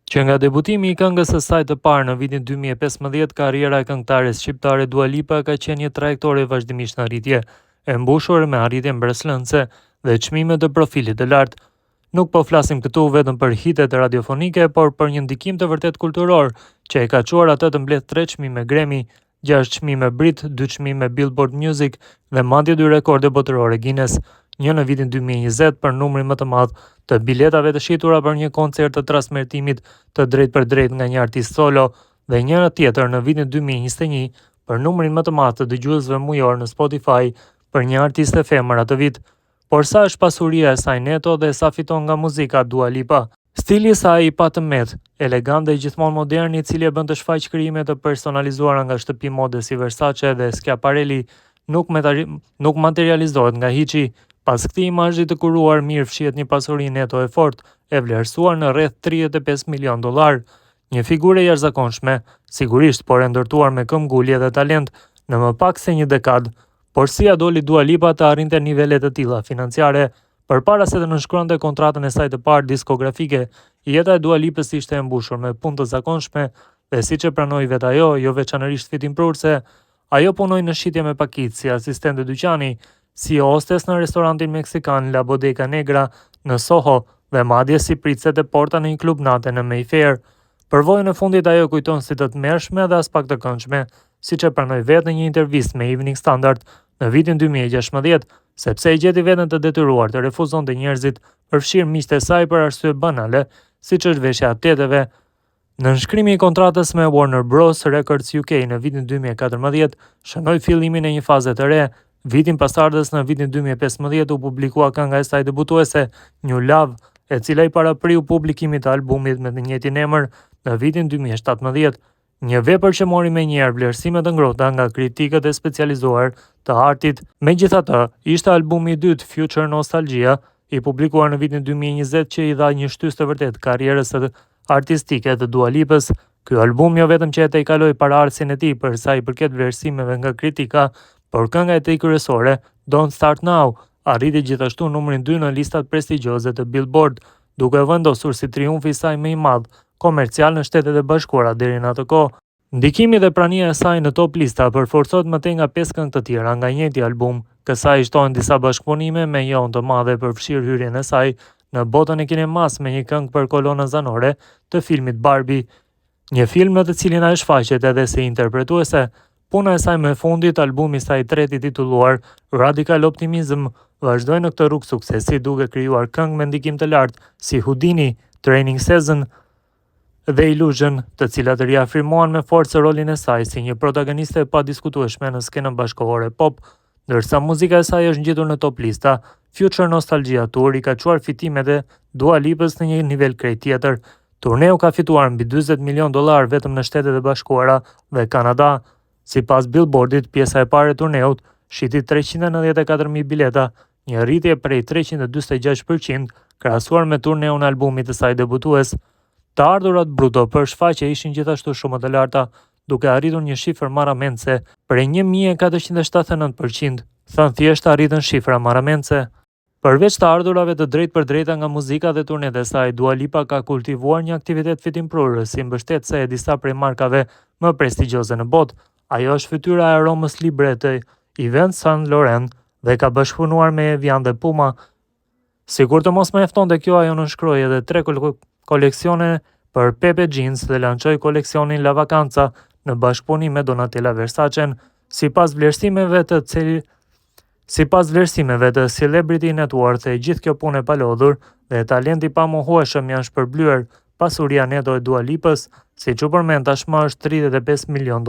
Që nga debutimi i këngës së saj të parë në vitin 2015, karriera e këngëtares shqiptare Dua Lipa ka qenë një trajektore vazhdimisht në rritje, e mbushur me arritje mbretërëse dhe çmime të profilit të lartë. Nuk po flasim këtu vetëm për hitet radiofonike, por për një ndikim të vërtet kulturor, që e ka çuar atë të mbledh 3 çmime Grammy, 6 çmime Brit, 2 çmime Billboard Music dhe madje 2 rekorde botërore Guinness, një në vitin 2020 për numrin më të madh të biletave të shitura për një koncert të transmetimit të drejt për drejt nga një artist solo dhe një tjetër në vitin 2021 për numrin më të madh të dëgjuesve mujor në Spotify për një artiste femër atë vit. Por sa është pasuria e saj neto dhe sa fiton nga muzika Dua Lipa? Stili i saj i patëmet, elegant dhe gjithmonë modern, i cili e bën të shfaq krijime të personalizuara nga shtëpi mode si Versace dhe Schiaparelli, nuk materializohet nga hiçi. Pas këtij imazhi të kuruar, mirë fshihet një pasuri neto e fortë, e vlerësuar në rreth $35 milion. Një figurë e jashtëzakonshme, sigurisht, por e ndërtuar me këmbgulje dhe talent në më pak se një dekadë. Por si ja doli Dua Lipa të arrinte nivele të tilla financiare? Përpara se të nënshkruante kontratën e saj të parë diskografike, jeta e Dua Lipës ishte e mbushur me punë të zakonshme dhe siç e pranoi vetë ajo, jo veçanërisht fitimprurse, ajo punoi në shitje me pakicë si asistente dyqani, si hostes në restorantin meksikan La Bodega Negra në Soho dhe madje si pritse të porta në një klub nate në Mayfair. Përvojën e fundit ajo kujton si të tmerrshme dhe as pak të këndshme, siç e pranoi vetë në një intervistë me Evening Standard në vitin 2016, sepse e gjeti veten të detyruar të refuzonte njerëzit përfshirë miqtë e saj për arsye banale, siç është veshja e teteve. Në nënshkrimin e kontratës me Warner Bros. Records UK në vitin 2014, shënoi fillimin e një faze të re. Vitin pasardhës në vitin 2015 u publikua kënga e saj debutuese, New Love, e cila i parapriu publikimit të albumit me të njëjtin emër në vitin 2017. Një vepër që mori menjëherë vlerësime të ngrohta nga kritikët e specializuar të artit. Megjithatë, ishte albumi i dytë, Future Nostalgia, i publikuar në vitin 2020, që i dha një shtys të vërtet karrierës artistike të Dua Lipës. Ky album jo vetëm që e tejkaloi paraardhësien e tij për sa i përket vlerësimeve nga kritika, por kënga e tij kryesore, Don't Start Now, arriti gjithashtu numrin 2 në listat prestigjioze të Billboard, duke vendosur si triumfi i saj më i madh komercial në Shtetet e Bashkuara deri në atë kohë. Ndikimi dhe prania e saj në top lista përforcohet më tej nga 5 këngë të tjera nga njëjti album. Kësaj shtohen disa bashkëpunime me Jon të madhe përfshirë hyrjen e saj në botën e kinemas me një këngë për kolonën zanore të filmit Barbie, një film në të cilin ai shfaqet edhe si interpretuese. Puna e saj më e fundit, albumi i saj i tretë i titulluar Radical Optimism, vazhdoi në këtë rrugë suksesi duke krijuar këngë me ndikim të lartë si Houdini, Training Season dhe Illusion, të cilat riafirmuan me forcë rolin e saj si një protagoniste e padiskutueshme në skenën bashkëkohore pop, ndërsa muzika e saj është ngjitur në top lista. Future Nostalgia Tour i ka çuar fitimet e Dua Lipës në një nivel krejt tjetër. Turneu ka fituar mbi $40 milion vetëm në Shtetet e Bashkuara dhe Kanada. Sipas Billboardit, pjesa e parë e turneut shiti 394.000 bileta, një rritje prej 346% krahasuar me turneun e albumit të saj debutues. Të ardhurat bruto për shfaqje ishin gjithashtu shumë të larta, duke arritur një shifër marramendse prej 1479%, thënë thjesht arritën shifra marramendse. Përveç të ardhurave të drejt për drejta nga muzika dhe turnet e saj, Dua Lipa ka kultivuar një aktivitet fitimprurës si mbështetëse e disa prej markave më prestigjioze në botë. Ajo është fytyra e aromës libre të Yves Saint Laurent dhe ka bashkëpunuar me Evian dhe Puma. Sikur të mos mjaftonte kjo, ajo nënshkroi edhe 3 koleksione për Pepe Jeans dhe lançoi koleksionin La Vacanza në bashkëpunim me Donatella Versace. Sipas vlerësimeve të Celebrity Net Worth, e gjithë kjo punë e palodhur dhe talenti pamohueshëm janë shpërblyer. Pasuria neto e Dua Lipës, siç u përmend tashmë, është $35 milion.